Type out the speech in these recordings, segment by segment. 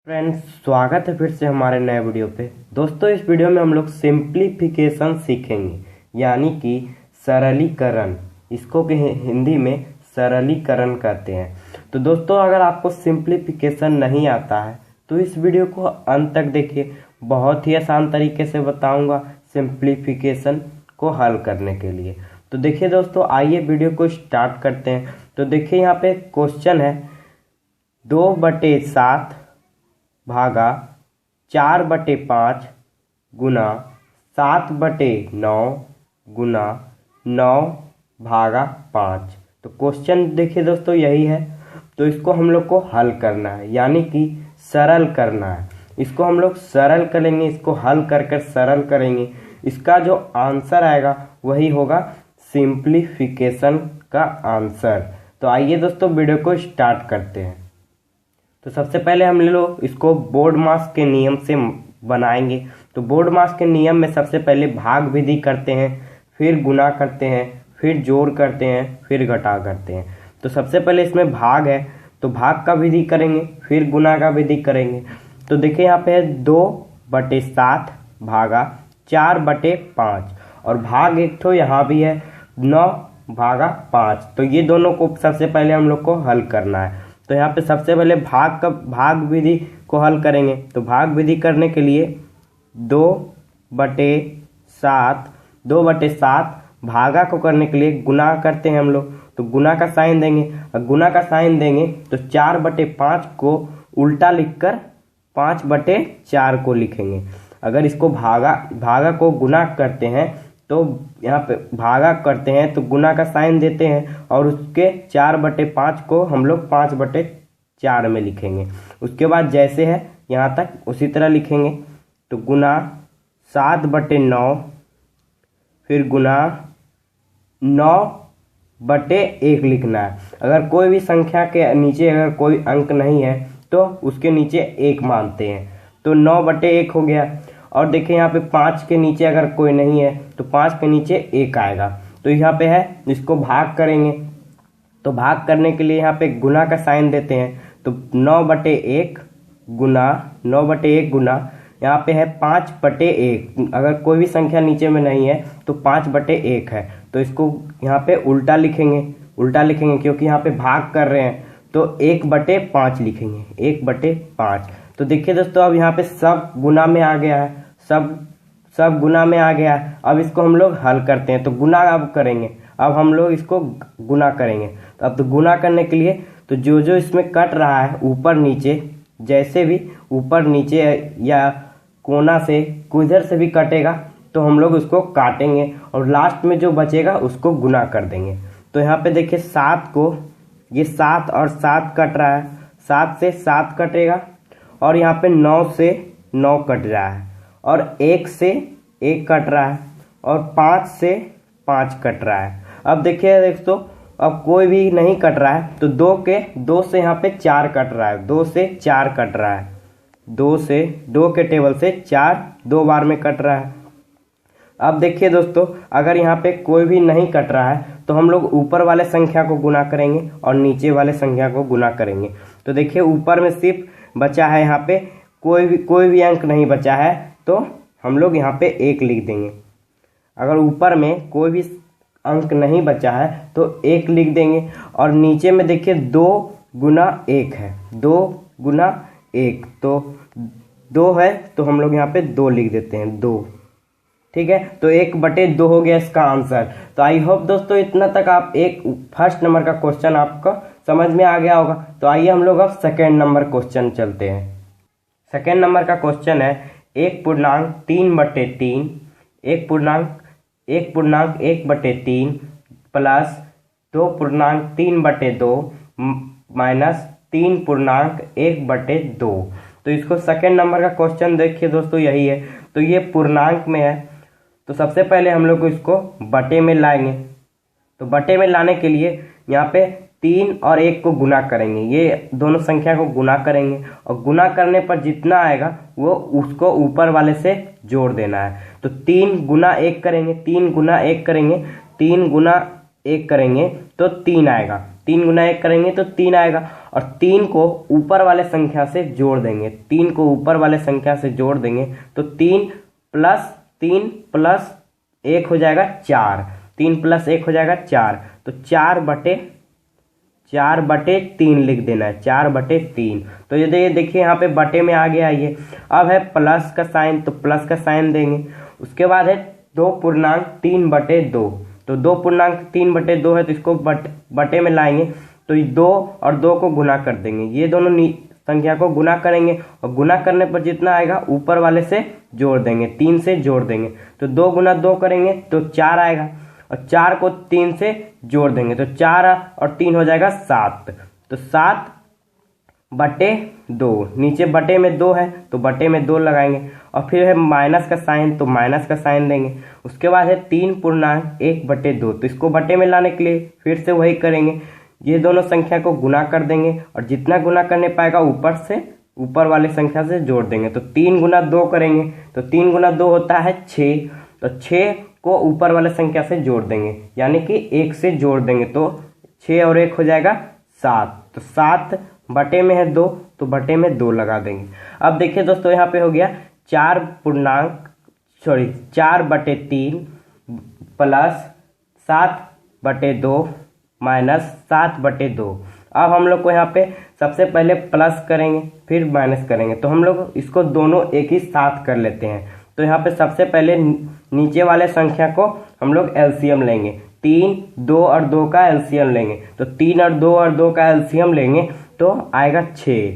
Friends, स्वागत है फिर से हमारे नए वीडियो पे। दोस्तों, इस वीडियो में हम लोग सिंप्लीफिकेशन सीखेंगे, यानी कि सरलीकरण। इसको कि हिंदी में सरलीकरण कहते हैं। तो दोस्तों, अगर आपको सिंप्लीफिकेशन नहीं आता है तो इस वीडियो को अंत तक देखिए। बहुत ही आसान तरीके से बताऊंगा सिंप्लीफिकेशन को हल करने के लिए। तो देखिए दोस्तों, आइए वीडियो को स्टार्ट करते हैं। तो देखिए, यहाँ पे क्वेश्चन है 2/7 भागा 4/5 गुना 7/9 गुना 9 भागा 5। तो क्वेश्चन देखिए दोस्तों, यही है। तो इसको हम लोग को हल करना है, यानी कि सरल करना है। इसको हम लोग सरल करेंगे, इसको हल कर कर सरल करेंगे। इसका जो आंसर आएगा वही होगा सिंप्लीफिकेशन का आंसर। तो आइए दोस्तों, वीडियो को स्टार्ट करते हैं। तो सबसे पहले हम लोग इसको बोर्ड मास के नियम से बनाएंगे। तो बोर्ड मास के नियम में सबसे पहले भाग विधि करते हैं, फिर गुना करते हैं, फिर जोड़ करते हैं, फिर घटा करते हैं। तो सबसे पहले इसमें भाग है, तो भाग का विधि करेंगे, फिर गुना का विधि करेंगे। तो देखिए, यहाँ पे है 2/7 भागा 4/5 और भाग एक तो यहाँ भी है 9 भागा 5। तो ये दोनों को सबसे पहले हम लोग को हल करना है। तो यहाँ पे सबसे पहले भाग विधि को हल करेंगे। तो भाग विधि करने के लिए 2/7 भागा को करने के लिए गुना करते हैं हम लोग। तो गुना का साइन देंगे, और गुना का साइन देंगे तो 4/5 को उल्टा लिखकर 5/4 को लिखेंगे। अगर इसको भागा को गुना करते हैं तो यहाँ पे भागा करते हैं तो गुना का साइन देते हैं, और उसके 4/5 को हम लोग 5/4 में लिखेंगे। उसके बाद जैसे है यहाँ तक उसी तरह लिखेंगे। तो गुना 7/9, फिर गुना 9/1 लिखना है। अगर कोई भी संख्या के नीचे अगर कोई अंक नहीं है तो उसके नीचे 1 मानते हैं। तो 9/1 हो गया। और देखिए, यहाँ पे 5 के नीचे अगर कोई नहीं है तो 5 के नीचे 1 आएगा। तो यहाँ पे है, इसको भाग करेंगे। तो भाग करने के लिए यहाँ पे गुना का साइन देते हैं। तो 9/1 गुना यहाँ पे है 5/1। अगर कोई भी संख्या नीचे में नहीं है तो 5/1 है। तो इसको यहाँ पे उल्टा लिखेंगे क्योंकि यहाँ पे भाग कर रहे हैं। तो 1/5 लिखेंगे, 1/5। तो देखिए दोस्तों, अब यहाँ पे सब गुना में आ गया है, सब गुना में आ गया है। अब इसको हम लोग हल करते हैं। तो गुना अब करेंगे, अब हम लोग इसको गुना करेंगे। तो अब तो गुना करने के लिए तो जो इसमें कट रहा है ऊपर नीचे, जैसे भी ऊपर नीचे या कोना से किधर से भी कटेगा तो हम लोग उसको काटेंगे, और लास्ट में जो बचेगा उसको गुना कर देंगे। तो यहाँ पे देखिए, 7 को ये 7 और 7 कट रहा है, 7 से 7 कटेगा, और यहाँ पे 9 से 9 कट रहा है, और 1 से 1 कट रहा है, और 5 से 5 कट रहा है। अब देखिए दोस्तों, अब कोई भी नहीं कट रहा है तो 2 से यहाँ पे 4 कट रहा है, 2 से 4 कट रहा है, 2 के टेबल से 4 2 बार में कट रहा है। अब देखिए दोस्तों, अगर यहाँ पे कोई भी नहीं कट रहा है तो हम लोग ऊपर वाले संख्या को गुना करेंगे और नीचे वाले संख्या को गुना करेंगे। तो देखिए, ऊपर में सिर्फ बचा है, यहाँ पे कोई भी अंक नहीं बचा है, तो हम लोग यहाँ पे 1 लिख देंगे। अगर ऊपर में कोई भी अंक नहीं बचा है तो 1 लिख देंगे। और नीचे में देखिए 2 गुना 1 है, 2 गुना 1 तो 2 है, तो हम लोग यहाँ पे 2 लिख देते हैं, 2। ठीक है, तो 1/2 हो गया इसका आंसर। तो आई होप दोस्तों, इतना तक आप फर्स्ट नंबर का क्वेश्चन आपको समझ में आ गया होगा। तो आइए हम लोग अब सेकेंड नंबर क्वेश्चन चलते हैं। सेकेंड नंबर का क्वेश्चन है 1.3/3 1.1/3 प्लस 2.3/2 माइनस 3.1/2। तो इसको सेकेंड नंबर का क्वेश्चन देखिए दोस्तों, यही है। तो ये पूर्णांक में है, तो सबसे पहले हम लोग इसको बटे में लाएंगे। तो बटे में लाने के लिए यहाँ पे 3 और 1 को गुना करेंगे, ये दोनों संख्या को गुना करेंगे, और गुना करने पर जितना आएगा वो उसको ऊपर वाले से जोड़ देना है। तो 3 गुना 1 करेंगे, 3 गुना 1 करेंगे, 3 गुना 1 करेंगे तो 3 आएगा। 3 गुना 1 करेंगे तो 3 आएगा, और 3 को ऊपर वाले संख्या से जोड़ देंगे, 3 को ऊपर वाले संख्या से जोड़ देंगे तो 3 प्लस 1 हो जाएगा 4, 3 प्लस 1 हो जाएगा 4, तो 4/3 लिख देना है, 4/3। तो ये देखिए यहाँ पे बटे में आ गया ये। अब है प्लस का साइन, तो प्लस का साइन देंगे। उसके बाद है 2.3/2, तो 2.3/2 है तो इसको बटे में लाएंगे, तो 2 और 2 को गुना कर देंगे, ये दोनों संख्या को गुना करेंगे, और गुना करने पर जितना आएगा ऊपर वाले से जोड़ देंगे, 3 से जोड़ देंगे, तो 2 गुना 2 करेंगे तो 4 आएगा, और 4 को 3 से जोड़ देंगे तो 4 और 3 हो जाएगा 7, तो 7/2, नीचे बटे में 2 है तो बटे में 2 लगाएंगे, और फिर है माइनस का साइन, तो माइनस का साइन देंगे। उसके बाद है 3.1/2, तो इसको बटे में लाने के लिए फिर से वही करेंगे, ये दोनों संख्या को गुना कर देंगे, और जितना गुना करने पाएगा ऊपर वाले संख्या से जोड़ देंगे, तो 3 गुना 2 करेंगे, तो 3 गुना 2 होता है 6, तो 6 को ऊपर वाले संख्या से जोड़ देंगे, यानी कि 1 से जोड़ देंगे, तो 6 और 1 हो जाएगा 7, तो 7 बटे में है 2, तो बटे में 2 लगा देंगे। अब देखिए दोस्तों यहाँ पे हो गया 4/3 प्लस 7/2 माइनस 7/2। अब हम लोग को यहाँ पे सबसे पहले प्लस करेंगे फिर माइनस करेंगे, तो हम लोग इसको दोनों एक ही साथ कर लेते हैं। तो यहाँ पे सबसे पहले नीचे वाले संख्या को हम लोग एलसीएम लेंगे, 3, 2 और 2 का एलसीएम लेंगे, तो 3 और 2 का एलसीएम लेंगे तो आएगा 6,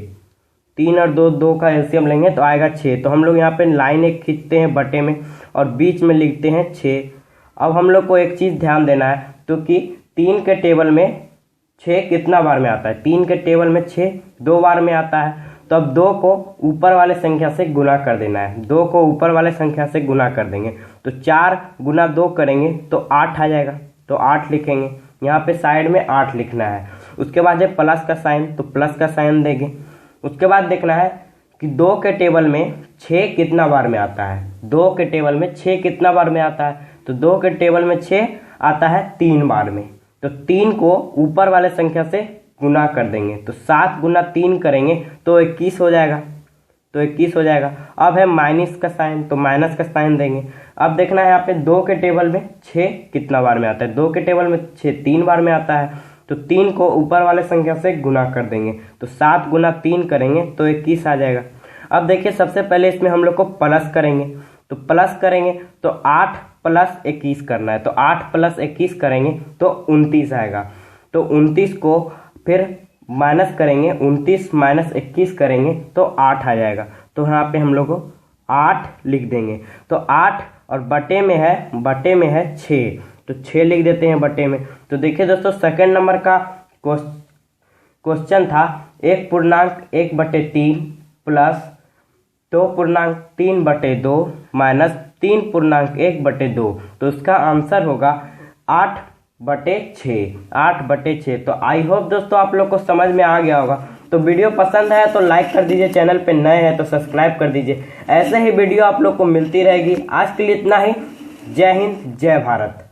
3 और 2 का एलसीएम लेंगे तो आएगा 6। तो हम लोग यहाँ पे लाइन एक खींचते हैं बटे में और बीच में लिखते हैं 6। अब हम लोग को एक चीज़ ध्यान देना है, तो कि 3 के टेबल में 6 कितना बार में आता है, 3 के टेबल में 6 2 बार में आता है, तो अब 2 को ऊपर वाले संख्या से गुना कर देना है, 2 को ऊपर वाले संख्या से गुना कर देंगे, तो 4 गुना 2 करेंगे तो 8 आ जाएगा, तो 8 लिखेंगे, यहाँ पे साइड में 8 लिखना है। उसके बाद है प्लस का साइन, तो प्लस का साइन देंगे। उसके बाद देखना है कि 2 के टेबल में 6 कितना बार में आता है, 2 के टेबल में 6 कितना बार में आता है, तो 2 के टेबल में 6 आता है 3 बार में, तो 3 को ऊपर वाले संख्या से गुना कर देंगे, तो 7 गुना 3 करेंगे तो 21 हो जाएगा, तो 21 हो जाएगा। अब है माइनस का साइन, तो माइनस का साइन देंगे। अब देखना है यहाँ पे 2 के टेबल में 6 कितना बार में आता है, 2 के टेबल में 6 3 बार में आता है, तो 3 को ऊपर वाले संख्या से गुना कर देंगे, तो 7 गुना 3 करेंगे तो 21 आ जाएगा। अब देखिए सबसे पहले इसमें हम लोग को प्लस करेंगे, तो प्लस करेंगे तो 8 + 21 करना है, तो 8 + 21 करेंगे तो 29 आएगा, तो 29 को फिर माइनस करेंगे, 29 - 21 करेंगे तो 8 आ जाएगा, तो यहाँ पे हम लोग को 8 लिख देंगे, तो 8 और बटे में है 6, तो 6 लिख देते हैं बटे में। तो देखिए दोस्तों सेकंड नंबर का क्वेश्चन था 1.1/3 प्लस 2.3/2 माइनस 3.1/2, तो इसका आंसर होगा 8/6। तो आई होप दोस्तों आप लोग को समझ में आ गया होगा। तो वीडियो पसंद है तो लाइक कर दीजिए, चैनल पे नए हैं तो सब्सक्राइब कर दीजिए, ऐसे ही वीडियो आप लोग को मिलती रहेगी। आज के लिए इतना ही, जय हिंद जय भारत।